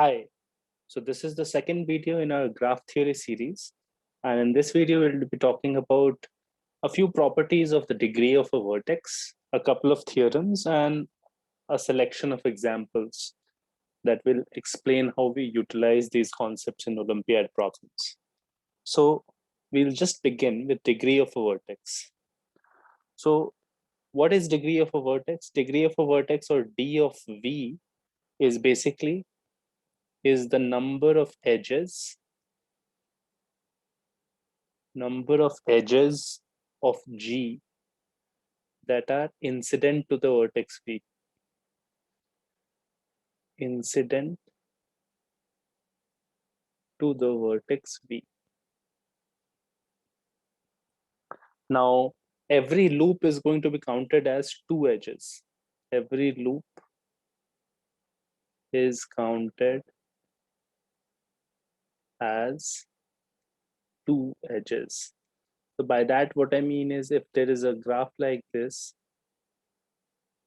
Hi, so this is the second video in our graph theory series. And in this video, we'll be talking about a few properties of the degree of a vertex, a couple of theorems, and a selection of examples that will explain how we utilize these concepts in Olympiad problems. So we'll just begin with degree of a vertex. So what is degree of a vertex? Degree of a vertex, or D of V, is basically the number of edges of G that are incident to the vertex V. Incident to the vertex V. Now, every loop is going to be counted as two edges. Every loop is counted as two edges. So by that, what I mean is, if there is a graph like this,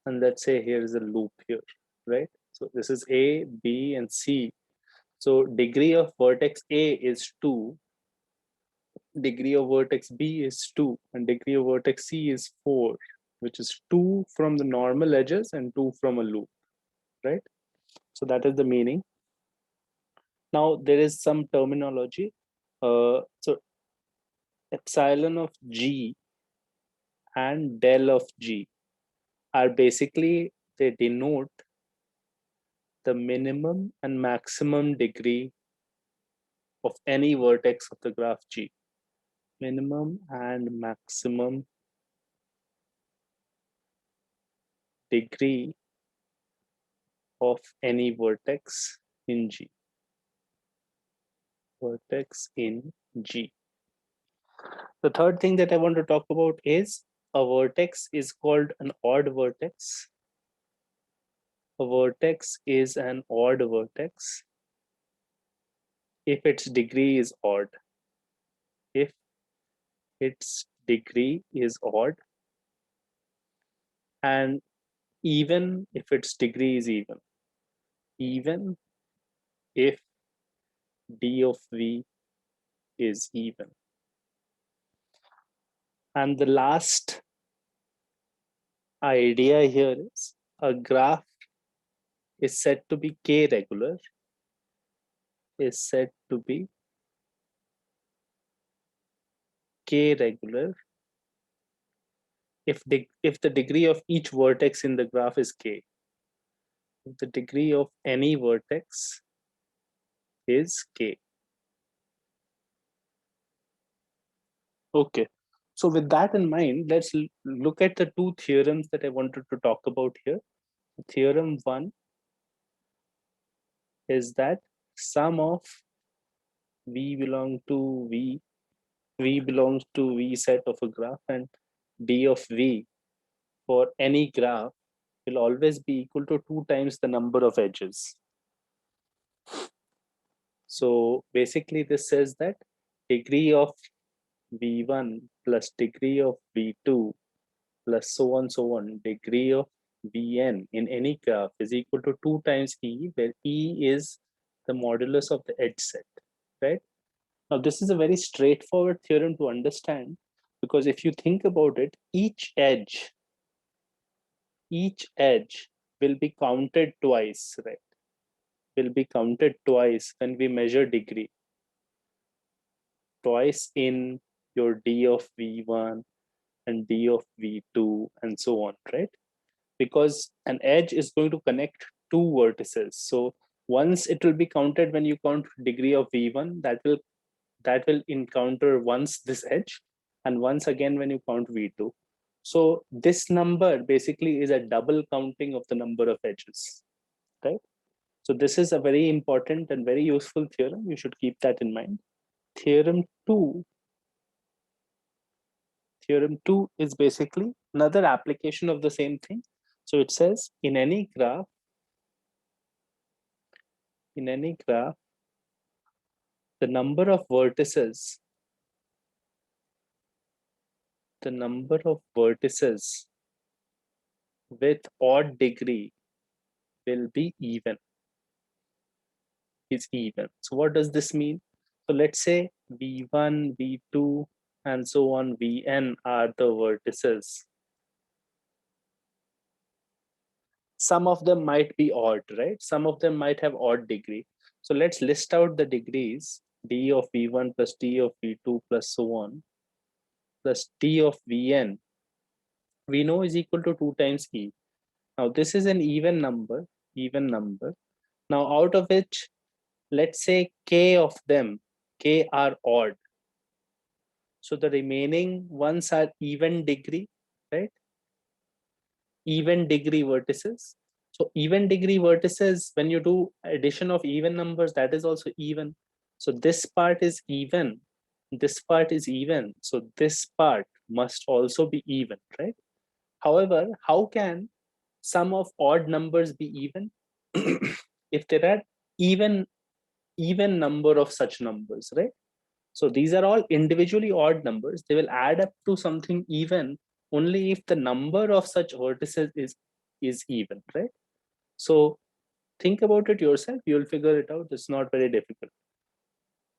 and let's say here is a loop here, right? So this is A, B, and C. So degree of vertex A is 2, degree of vertex B is 2, and degree of vertex C is 4, which is 2 from the normal edges and 2 from a loop, right? So that is the meaning. Now there is some terminology. So epsilon of G and del of G are basically, they denote the minimum and maximum degree of any vertex of the graph G. Minimum and maximum degree of any vertex in G. Vertex in G. The third thing that I want to talk about is a vertex is called an odd vertex. A vertex is an odd vertex if its degree is odd. If its degree is odd, and even if its degree is even. Even if D of V is even. And the last idea here is a graph is said to be K regular, is said to be K regular if the degree of each vertex in the graph is K. If the degree of any vertex is K. Okay. So with that in mind, let's look at the two theorems that I wanted to talk about here. Theorem 1 is that sum of V belongs to V belongs to V set of a graph, and D of V for any graph will always be equal to 2 times the number of edges. So basically this says that degree of V1 plus degree of V2 plus so on, degree of Vn in any graph is equal to 2 times E, where E is the modulus of the edge set, right? Now this is a very straightforward theorem to understand, because if you think about it, each edge will be counted twice, right? Will be counted twice when we measure degree. Twice in your D of V1 and D of V2 and so on, right? Because an edge is going to connect two vertices. So once it will be counted when you count degree of V1, that will encounter once this edge, and once again when you count V2. So this number basically is a double counting of the number of edges, right? So this is a very important and very useful theorem. You should keep that in mind. Theorem 2 is basically another application of the same thing. So it says in any graph, the number of vertices with odd degree will be even. is even. So what does this mean? So let's say V1, V2, and so on, Vn are the vertices. Some of them might be odd, right? Some of them might have odd degree. So let's list out the degrees, d of V1 plus d of V2 plus so on, plus d of Vn, we know is equal to 2 times E. Now this is an even number, even number. Now out of which, let's say k of them, k are odd. So the remaining ones are even degree, right? Even degree vertices. So even degree vertices, when you do addition of even numbers, that is also even. So this part is even, this part is even. So this part must also be even, right? However, how can sum of odd numbers be even? If there are even number of such numbers, right? So these are all individually odd numbers. They will add up to something even only if the number of such vertices is even, right? So think about it yourself. You'll figure it out. It's not very difficult.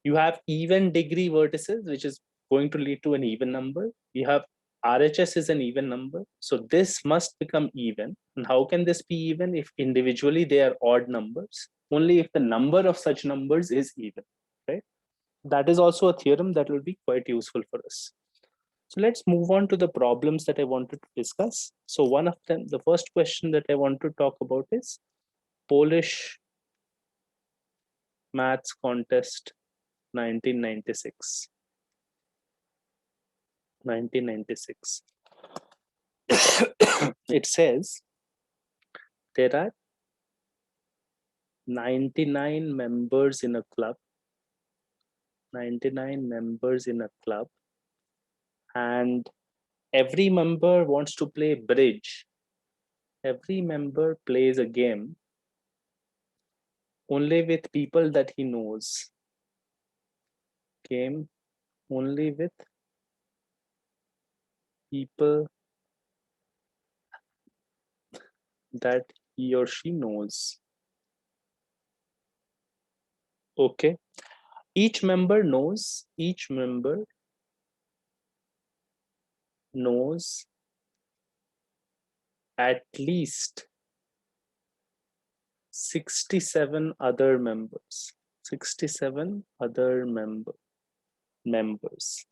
You have even degree vertices, which is going to lead to an even number. You have RHS is an even number. So this must become even. And how can this be even if individually they are odd numbers? Only if the number of such numbers is even, right? That is also a theorem that will be quite useful for us. So let's move on to the problems that I wanted to discuss. So one of them, the first question that I want to talk about is Polish Maths Contest 1996. 1996. It says there are 99 members in a club, 99 members in a club, and every member wants to play bridge. Every member plays a game only with people that he knows. Game only with people that he or she knows. Okay. Each member knows at least 67 other members. 67 other members.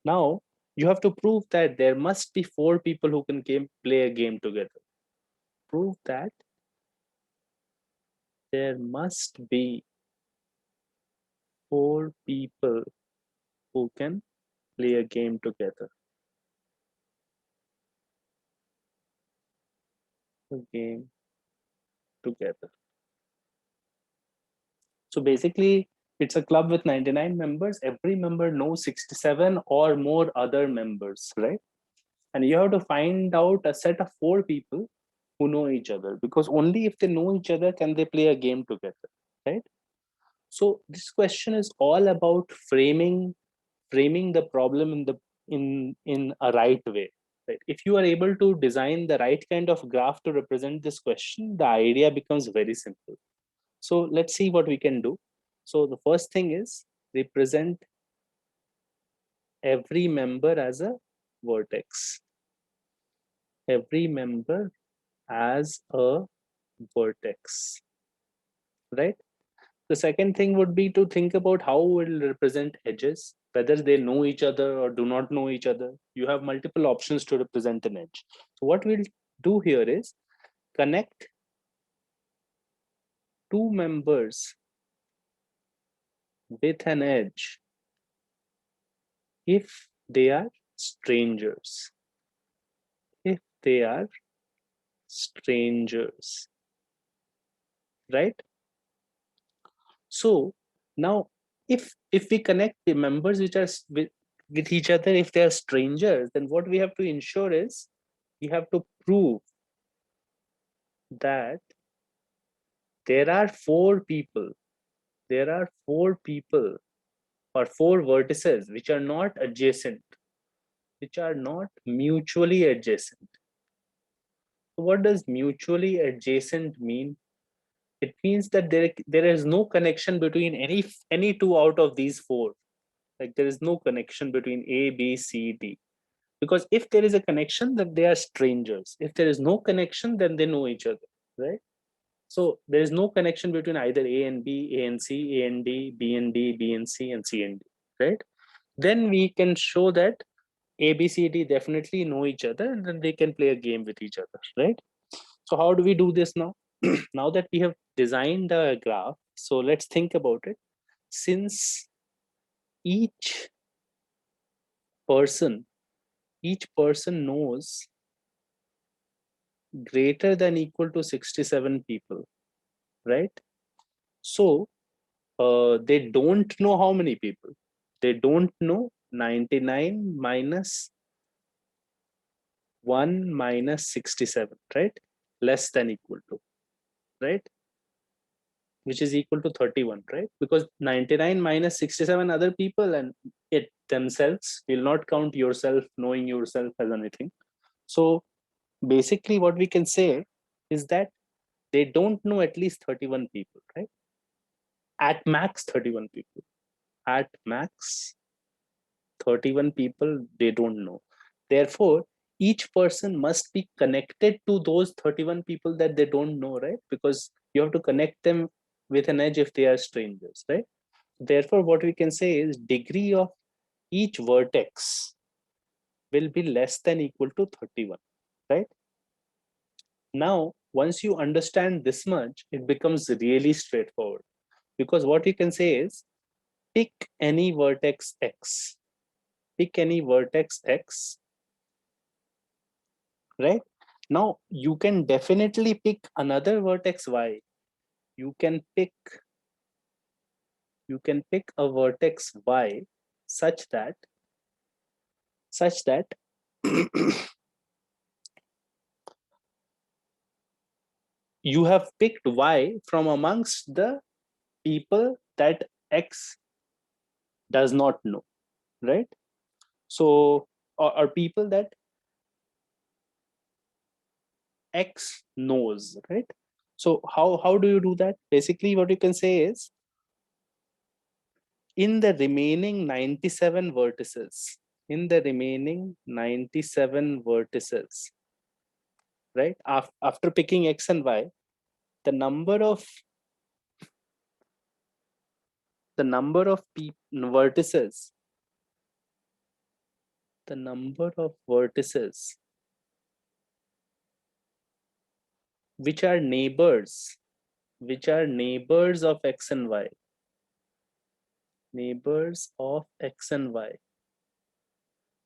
Now, you have to prove that there must be 4 people who can play a game together. Prove that there must be 4 people who can play a game together. A game together. So basically, it's a club with 99 members. Every member knows 67 or more other members, right? And you have to find out a set of 4 people who know each other, because only if they know each other can they play a game together, right? So this question is all about framing the problem in a right way, right? If you are able to design the right kind of graph to represent this question, the idea becomes very simple. So let's see what we can do. So the first thing is represent every member as a vertex. Every member as a vertex, right? The second thing would be to think about how we'll represent edges, whether they know each other or do not know each other. You have multiple options to represent an edge. So what we'll do here is connect 2 members with an edge if they are strangers. If they are strangers, right? So now if we connect the members which are with each other, if they are strangers, then what we have to ensure is we have to prove that there are 4 people, there are 4 people or 4 vertices which are not adjacent, which are not mutually adjacent. What does mutually adjacent mean? It means that there is no connection between any two out of these four. Like there is no connection between A, B, C, D. Because if there is a connection, then they are strangers. If there is no connection, then they know each other, right? So there is no connection between either A and B, A and C, A and D, B and D, B and C, and C and D, right? Then we can show that A, B, C, D definitely know each other, and then they can play a game with each other, right? So how do we do this now? Now that we have designed a graph, so let's think about it. Since each person, each person knows greater than equal to 67 people, right? So they don't know how many people. They don't know 99 minus 1 minus 67, right? Less than equal to, right? Which is equal to 31, right? Because 99 minus 67 other people and it themselves will not count yourself, knowing yourself as anything. So basically what we can say is that they don't know at least 31 people, right? At max 31 people. At max 31 people they don't know. Therefore, each person must be connected to those 31 people that they don't know, right? Because you have to connect them with an edge if they are strangers, right? Therefore, what we can say is degree of each vertex will be less than equal to 31, right? Now, once you understand this much, it becomes really straightforward. Because what you can say is pick any vertex x. Pick any vertex x, right? Now, you can definitely pick another vertex y. You can pick a vertex y such that you have picked y from amongst the people that x does not know, right? So or people that x knows, right? So how do you do that? Basically what you can say is in the remaining 97 vertices, in the remaining 97 vertices, right? After picking x and y, the number of vertices, the number of vertices which are neighbors, of x and y, neighbors of x and y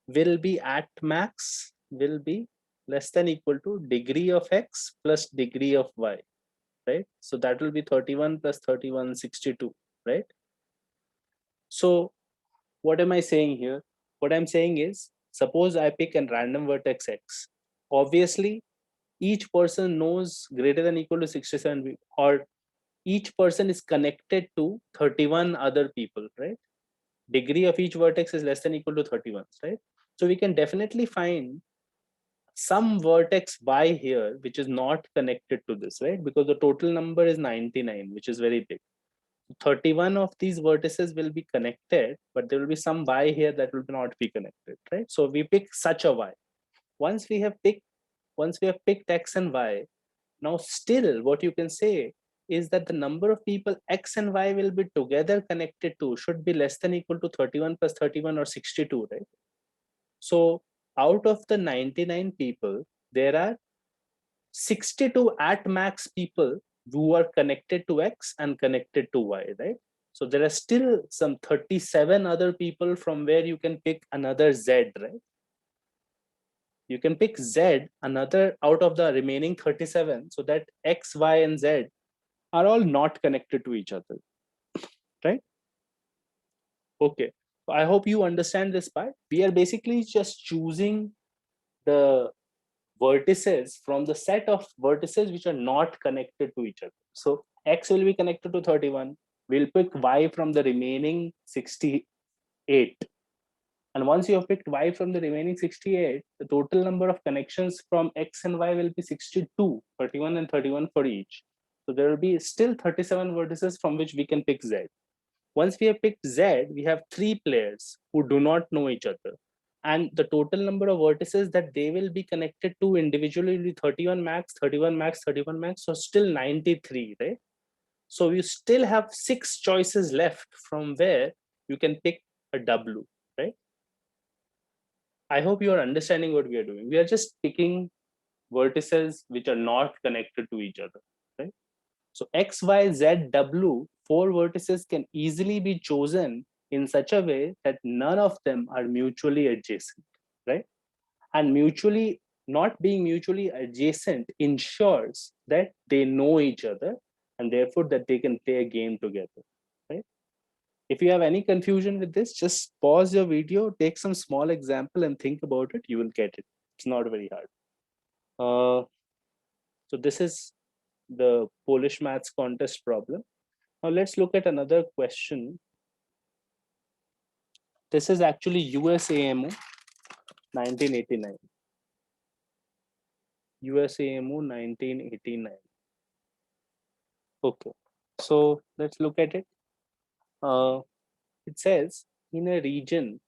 will be at max, will be less than equal to degree of x plus degree of y, right? So that will be 31 plus 31, 62, right? So what am I saying here? What I'm saying is, suppose I pick a random vertex x. Obviously, each person knows greater than equal to 67, or each person is connected to 31 other people, right? Degree of each vertex is less than equal to 31, right? So we can definitely find some vertex y here which is not connected to this, right? Because the total number is 99, which is very big. 31 of these vertices will be connected, but there will be some y here that will not be connected, right? So we pick such a y. Once we have picked x and y, now still what you can say is that the number of people x and y will be together connected to should be less than equal to 31 plus 31 or 62, right? So out of the 99 people, there are 62 at max people who are connected to x and connected to y, right? So there are still some 37 other people from where you can pick another z, right? You can pick z, another out of the remaining 37, so that x, y, and z are all not connected to each other, right? Okay, so I hope you understand this part. We are basically just choosing the vertices from the set of vertices which are not connected to each other. So x will be connected to 31. We'll pick y from the remaining 68, And once you have picked y from the remaining 68, the total number of connections from x and y will be 62, 31 and 31 for each. So there will be still 37 vertices from which we can pick z. Once we have picked z, we have 3 players who do not know each other. And the total number of vertices that they will be connected to individually will be 31 max, 31 max, 31 max, so still 93, right? So you still have 6 choices left from where you can pick a W, right? I hope you are understanding what we are doing. We are just picking vertices which are not connected to each other, right? So X, Y, Z, W, 4 vertices can easily be chosen in such a way that none of them are mutually adjacent, right? And mutually not being mutually adjacent ensures that they know each other and therefore that they can play a game together, right? If you have any confusion with this, just pause your video, take some small example and think about it. You will get it. It's not very hard. So this is the Polish maths contest problem. Now let's look at another question. This is actually USAMO 1989. USAMO 1989. Okay, so let's look at it. It says in a region,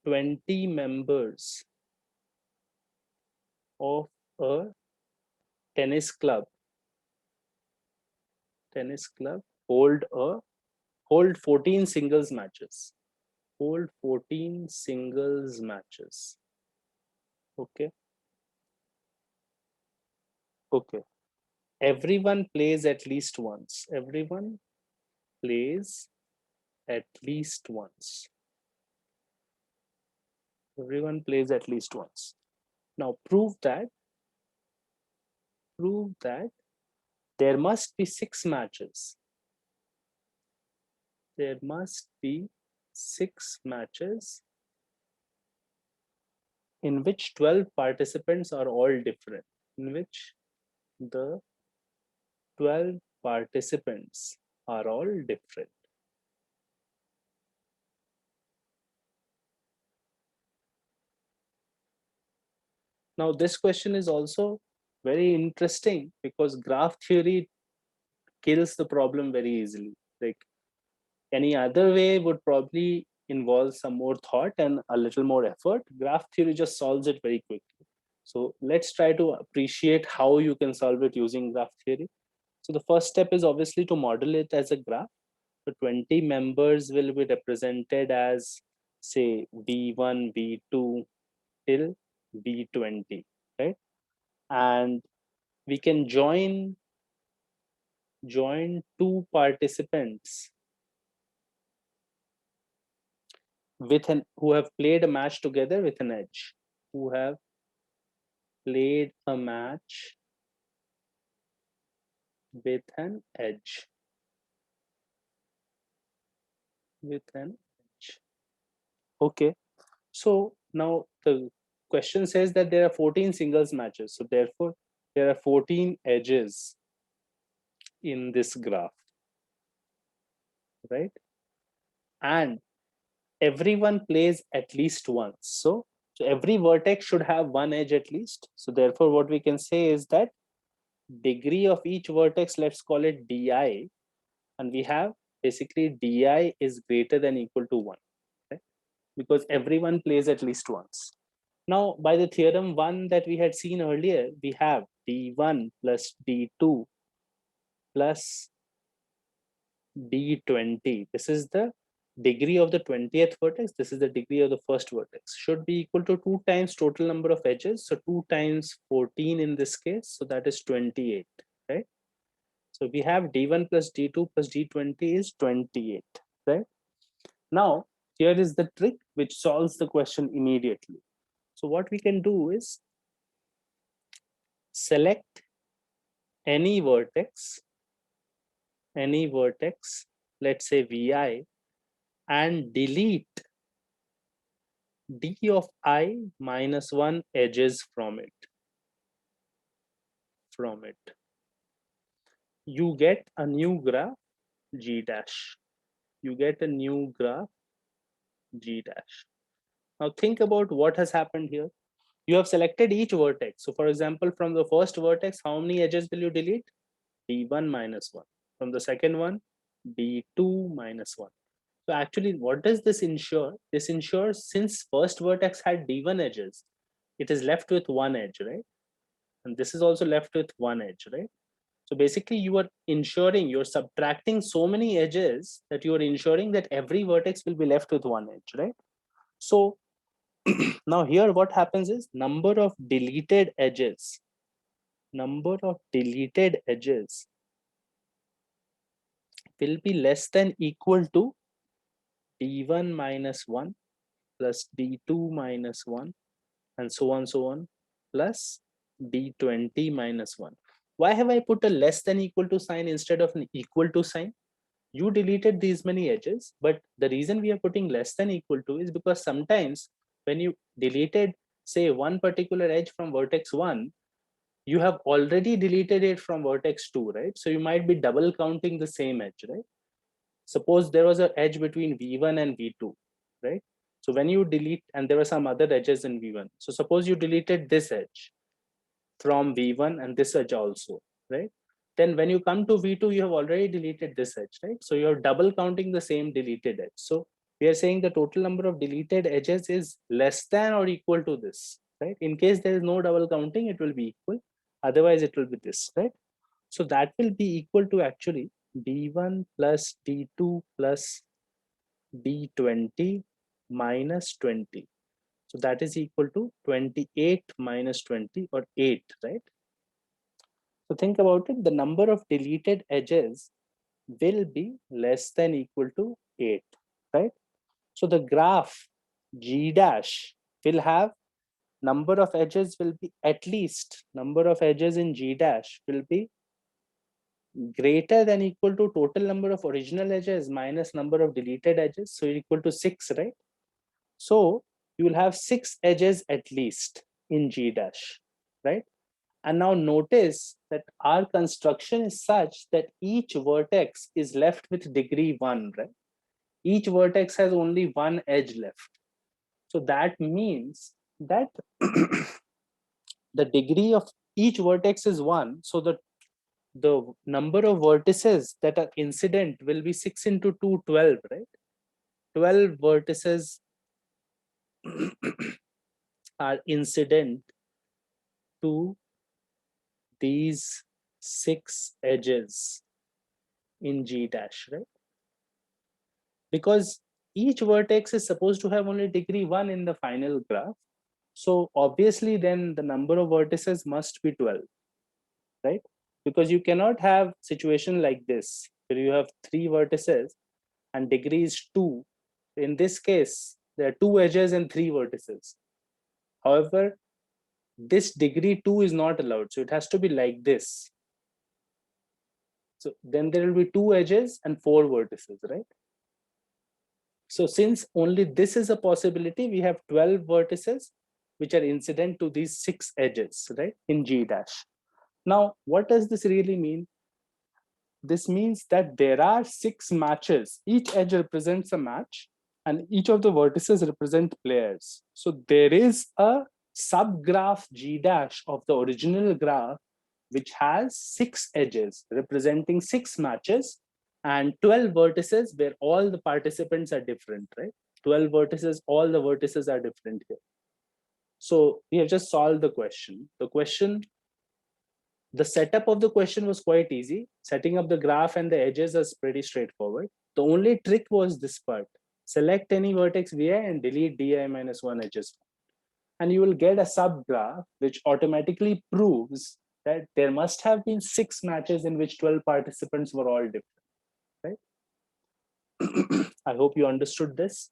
20 members of a tennis club hold 14 singles matches. Hold 14 singles matches. Okay. Okay. Everyone plays at least once. Everyone plays at least once. Everyone plays at least once. Now prove that there must be 6 matches. There must be 6 matches in which 12 participants are all different. In which the 12 participants are all different. Now, this question is also very interesting because graph theory kills the problem very easily. Like any other way would probably involve some more thought and a little more effort. Graph theory just solves it very quickly. So let's try to appreciate how you can solve it using graph theory. So the first step is obviously to model it as a graph. So 20 members will be represented as say V1, V2 till V20, right? And we can join 2 participants with an who have played a match together with an edge. Who have played a match with an edge. With an edge. Okay. So now the question says that there are 14 singles matches. So therefore, there are 14 edges in this graph, right? And everyone plays at least once. So every vertex should have one edge at least. So therefore, what we can say is that degree of each vertex, let's call it di, and we have basically di is greater than equal to 1, right? Because everyone plays at least once. Now, by the theorem 1 that we had seen earlier, we have d1 plus d2 plus d20. This is the degree of the 20th vertex. This is the degree of the first vertex. Should be equal to 2 times total number of edges. So 2 times 14 in this case. So that is 28, right? So we have d1 plus d2 plus d20 is 28, right? Now, here is the trick which solves the question immediately. So what we can do is select any vertex, let's say vi, and delete d of I minus 1 edges from it. You get a new graph g dash. you get a new graph G dash. Now think about what has happened here. You have selected each vertex. So for example, from the first vertex, how many edges will you delete? D1 minus 1. From the second one, D2 minus 1. So actually, what does this ensure? This ensures since first vertex had D1 edges, it is left with one edge, right? And this is also left with one edge, right? So basically, you are ensuring you're subtracting so many edges that you are ensuring that every vertex will be left with one edge, right? So now here what happens is number of deleted edges will be less than equal to d1 minus 1 plus d2 minus 1 and so on plus d20 minus 1. Why have I put a less than equal to sign instead of an equal to sign? You deleted these many edges, but the reason we are putting less than equal to is because sometimes when you deleted say one particular edge from vertex 1, you have already deleted it from vertex 2, right? So you might be double counting the same edge, right? Suppose there was an edge between v1 and v2, right? So when you delete, and there were some other edges in v1, so suppose you deleted this edge from v1 and this edge also, right? Then when you come to v2, you have already deleted this edge, right? So you're double counting the same deleted edge. So we are saying the total number of deleted edges is less than or equal to this, right? In case there is no double counting, it will be equal. Otherwise it will be this, right? So that will be equal to actually d1 plus d2 plus d20 minus 20. So that is equal to 28 minus 20 or 8, right? So think about it, the number of deleted edges will be less than equal to 8, right? So the graph G dash will have number of edges will be at least number of edges in G dash will be greater than equal to total number of original edges minus number of deleted edges. So equal to 6, right? So you will have 6 edges at least in G dash, right? And now notice that our construction is such that each vertex is left with degree 1, right? Each vertex has only one edge left. So that means that the degree of each vertex is 1. So the number of vertices that are incident will be 6 into 2, 12, right? 12 vertices are incident to these 6 edges in G dash, right? Because each vertex is supposed to have only degree 1 in the final graph. So obviously then the number of vertices must be 12, right? Because you cannot have situation like this where you have 3 vertices and degree is 2. In this case, there are 2 edges and 3 vertices. However, this degree 2 is not allowed. So it has to be like this. So then there will be 2 edges and 4 vertices, right? So since only this is a possibility, we have 12 vertices which are incident to these 6 edges, right, in G dash. Now, what does this really mean? This means that there are 6 matches. Each edge represents a match and each of the vertices represent players. So there is a subgraph G dash of the original graph which has 6 edges representing 6 matches and 12 vertices where all the participants are different, right? 12 vertices, all the vertices are different here. So we have just solved the question. The setup of the question was quite easy. Setting up the graph and the edges is pretty straightforward. The only trick was this part. Select any vertex vi and delete di minus 1 edges. And you will get a subgraph which automatically proves that there must have been 6 matches in which 12 participants were all different, right? I hope you understood this.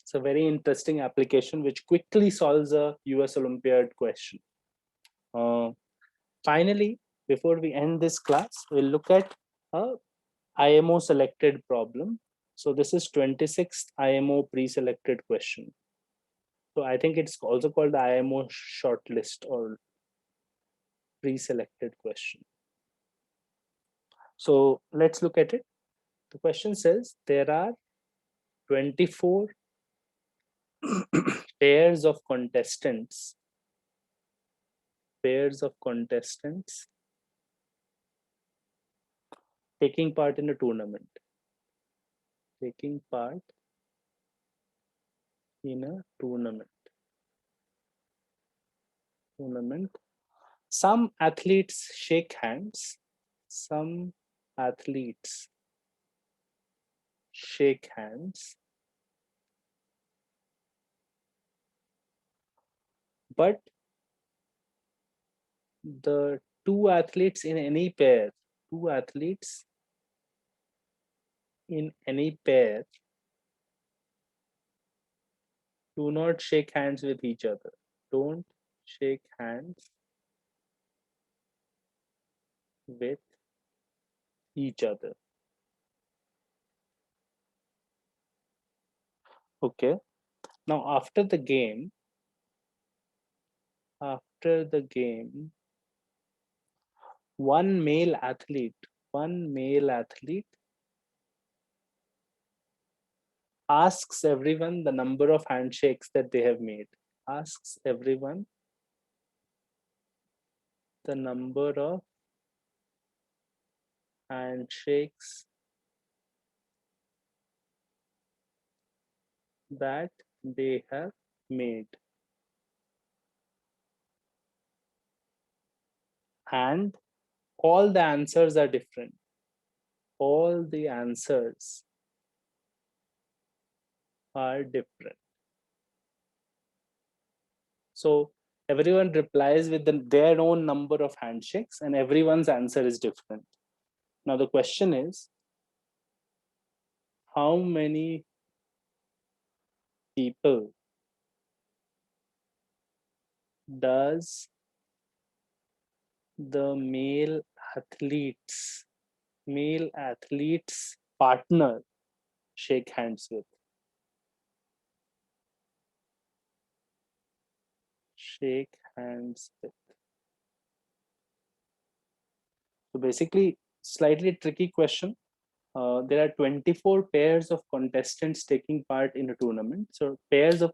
It's a very interesting application which quickly solves a US Olympiad question. Finally, before we end this class, we'll look at a IMO selected problem. So this is 26th IMO pre-selected question. So I think it's also called the IMO shortlist or pre-selected question. So let's look at it. The question says there are 24 pairs of contestants taking part in a tournament. Taking part in a tournament. Some athletes shake hands. Some athletes shake hands. But the two athletes in any pair do not shake hands with each other. Don't shake hands with each other. Okay. Now after the game, one male athlete asks everyone the number of handshakes that they have made. Asks everyone the number of handshakes that they have made. And all the answers are different. All the answers are different. So everyone replies with their own number of handshakes and everyone's answer is different. Now the question is, how many people does the male athlete's partner shake hands with? Shake hands with. So basically, slightly tricky question. There are 24 pairs of contestants taking part in a tournament. So pairs of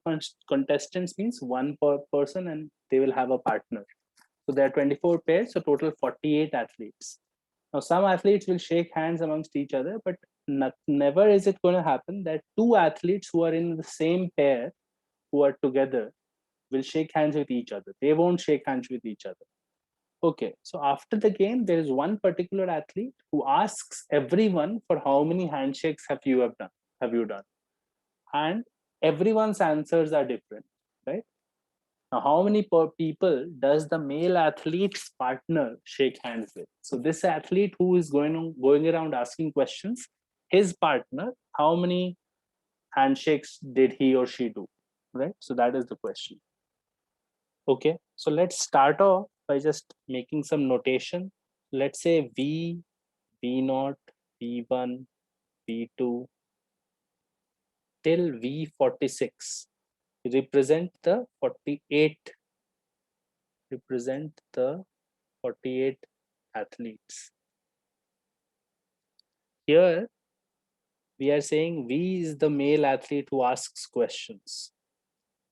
contestants means one per person and they will have a partner. So there are 24 pairs, so total 48 athletes. Now some athletes will shake hands amongst each other, but never is it going to happen that two athletes who are in the same pair, who are together, will shake hands with each other. They won't shake hands with each other. Okay, so after the game, there is one particular athlete who asks everyone for how many handshakes have you done, and everyone's answers are different, right? Now, how many people does the male athlete's partner shake hands with? So this athlete who is going around asking questions, his partner, how many handshakes did he or she do, right? So that is the question. Okay, so let's start off by just making some notation. Let's say V, V0, V1, V2 till V46 represent the 48 athletes. Here we are saying V is the male athlete who asks questions.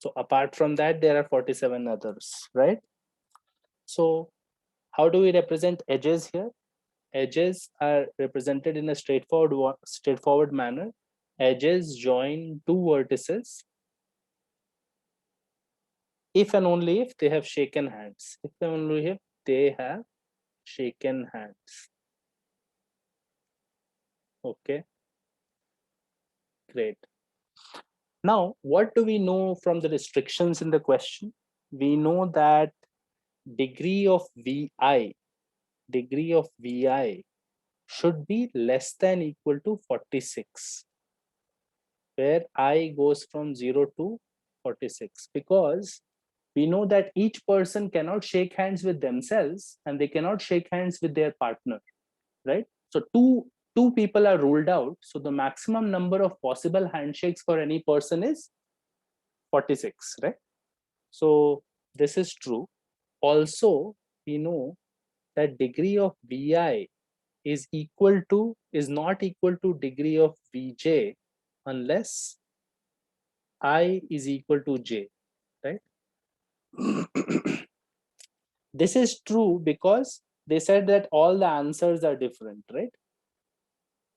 So apart from that, there are 47 others, right? So how do we represent edges here? Edges are represented in a straightforward manner. Edges join two vertices if and only if they have shaken hands. If and only if they have shaken hands. Okay, great. Now, what do we know from the restrictions in the question? We know that degree of Vi should be less than equal to 46, where I goes from 0 to 46, because we know that each person cannot shake hands with themselves and they cannot shake hands with their partner, right? So two people are ruled out. So the maximum number of possible handshakes for any person is 46, right? So this is true. Also, we know that degree of Vi is not equal to degree of Vj unless I is equal to j, right? This is true because they said that all the answers are different, right?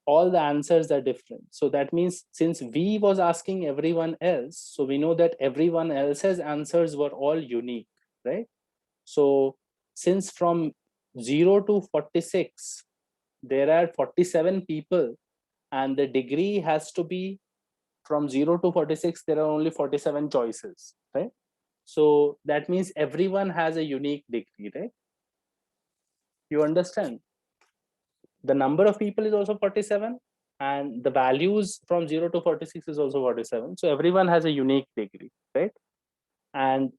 All the answers are different. So that means since V was asking everyone else, so we know that everyone else's answers were all unique, right? So since from 0 to 46, there are 47 people and the degree has to be from 0 to 46, there are only 47 choices, right? So that means everyone has a unique degree, right? You understand? The number of people is also 47 and the values from 0 to 46 is also 47. So everyone has a unique degree, right? And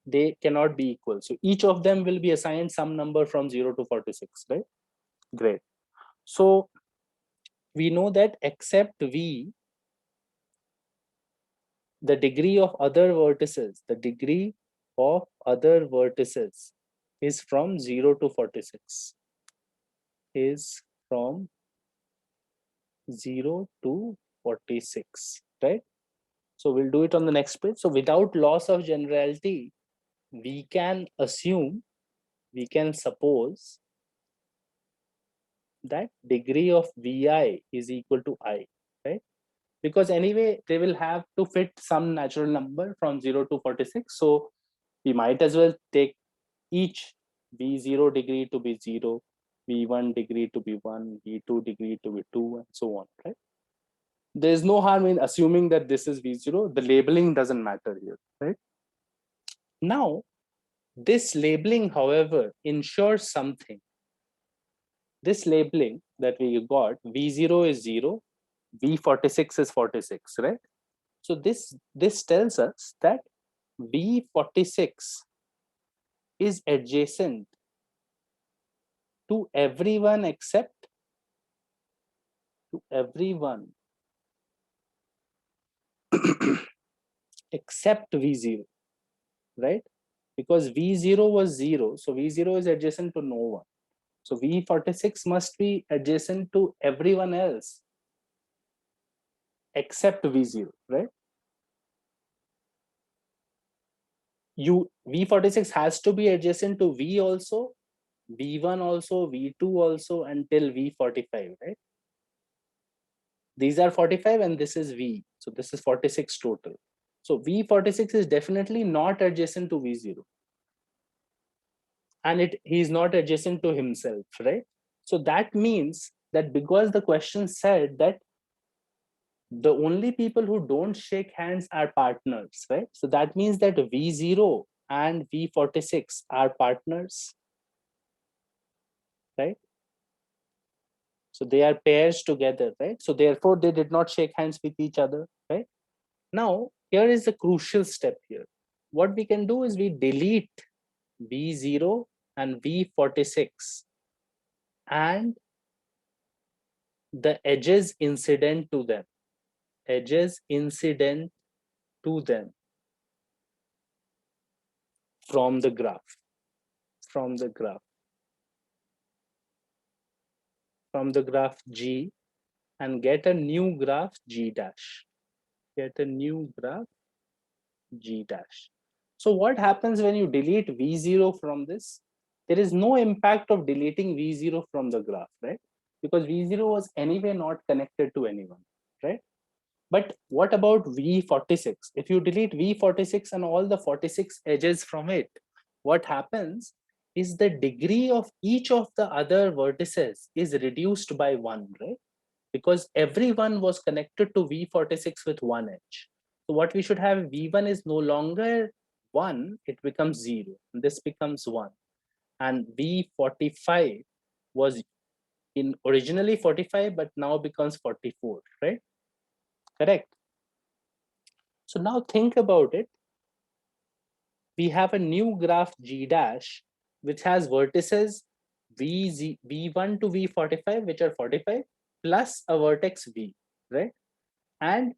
they cannot be equal. So each of them will be assigned some number from 0 to 46, right? Great. So we know that except V, the degree of other vertices, is from 0 to 46, is from 0 to 46, right? So we'll do it on the next page. So without loss of generality, we can suppose that degree of Vi is equal to I, right? Because anyway, they will have to fit some natural number from 0 to 46. So we might as well take each V0 degree to be 0, V1 degree to be 1, V2 degree to be 2, and so on, right? There's no harm in assuming that this is V0. The labeling doesn't matter here, right? Now, this labeling, however, ensures something. This labeling that we got, V0 is 0, V46 is 46, right? So this tells us that V46 is adjacent to everyone except except V0, right? Because V0 was 0, so V0 is adjacent to no one. So V46 must be adjacent to everyone else except V0, right? V46 has to be adjacent to V also, V1 also, V2 also until V45, right? These are 45 and this is V. So this is 46 total. So V46 is definitely not adjacent to V0. And he's not adjacent to himself, right? So that means that because the question said that the only people who don't shake hands are partners, right? So that means that V0 and V46 are partners, right? So they are pairs together, right? So therefore they did not shake hands with each other, right? Now, here is the crucial step here. What we can do is we delete V0 and V46 and the edges incident to them, from the graph, G, and get a new graph G dash. So what happens when you delete V0 from this? There is no impact of deleting V0 from the graph, right? Because V0 was anyway not connected to anyone, right? But what about V46? If you delete V46 and all the 46 edges from it, what happens is the degree of each of the other vertices is reduced by 1, right? Because everyone was connected to V46 with one edge. So what we should have, V1 is no longer 1, it becomes 0. This becomes 1. And V45 was in originally 45, but now becomes 44, right? Correct. So now think about it. We have a new graph G dash, which has vertices V1 to V45, which are 45, plus a vertex V, right? And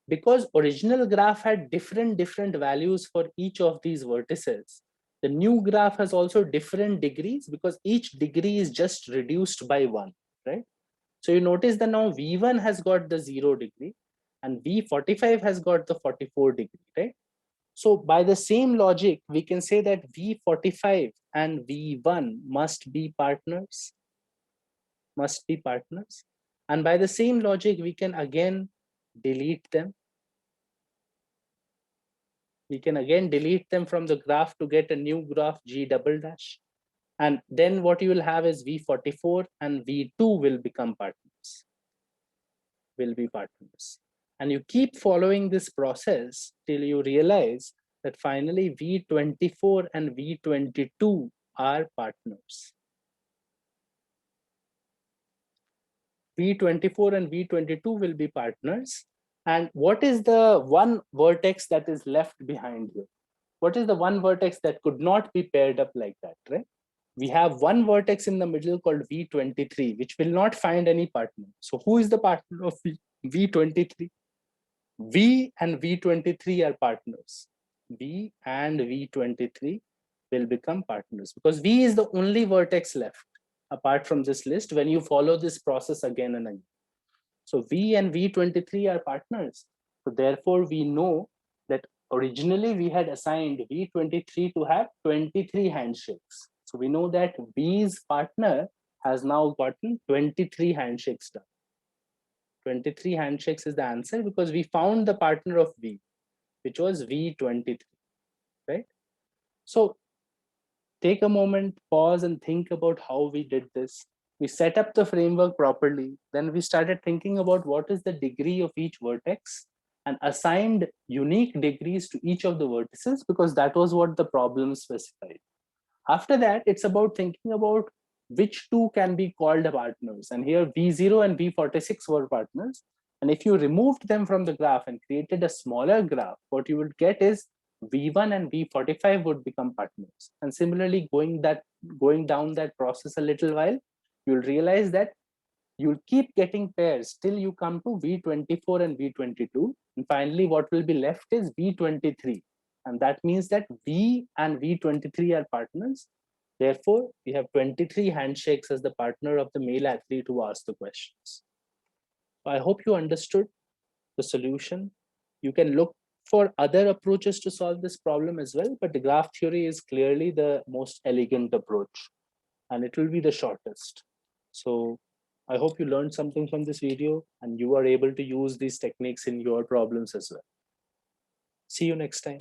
because original graph had different values for each of these vertices, The new graph has also different degrees because each degree is just reduced by 1, right? So you notice that now V1 has got the 0 degree and V45 has got the 44 degree, right? So by the same logic, we can say that V45 and V1 must be partners, And by the same logic, we can again delete them. We can again delete them from the graph to get a new graph G double dash. And then what you will have is V44 and V2 will become partners, And you keep following this process till you realize that finally V24 and V22 are partners. V24 and V22 will be partners. And what is the one vertex that is left behind here? What is the one vertex that could not be paired up like that, right? We have one vertex in the middle called V23, which will not find any partner. So who is the partner of V23? V and V23 are partners. V and V23 will become partners because V is the only vertex left apart from this list when you follow this process again and again. So V and V23 are partners. So therefore, we know that originally we had assigned V23 to have 23 handshakes. So we know that V's partner has now gotten 23 handshakes done. 23 handshakes is the answer because we found the partner of V, which was V23, right? So take a moment, pause and think about how we did this. We set up the framework properly. Then we started thinking about what is the degree of each vertex and assigned unique degrees to each of the vertices because that was what the problem specified. After that, it's about thinking about which two can be called partners. And here V0 and V46 were partners. And if you removed them from the graph and created a smaller graph, what you would get is V1 and V45 would become partners. And similarly, going down that process a little while, you'll realize that you'll keep getting pairs till you come to V24 and V22. And finally, what will be left is V23. And that means that V and V23 are partners. Therefore, we have 23 handshakes as the partner of the male athlete who asked the questions. I hope you understood the solution. You can look for other approaches to solve this problem as well, but the graph theory is clearly the most elegant approach and it will be the shortest. So I hope you learned something from this video and you are able to use these techniques in your problems as well. See you next time.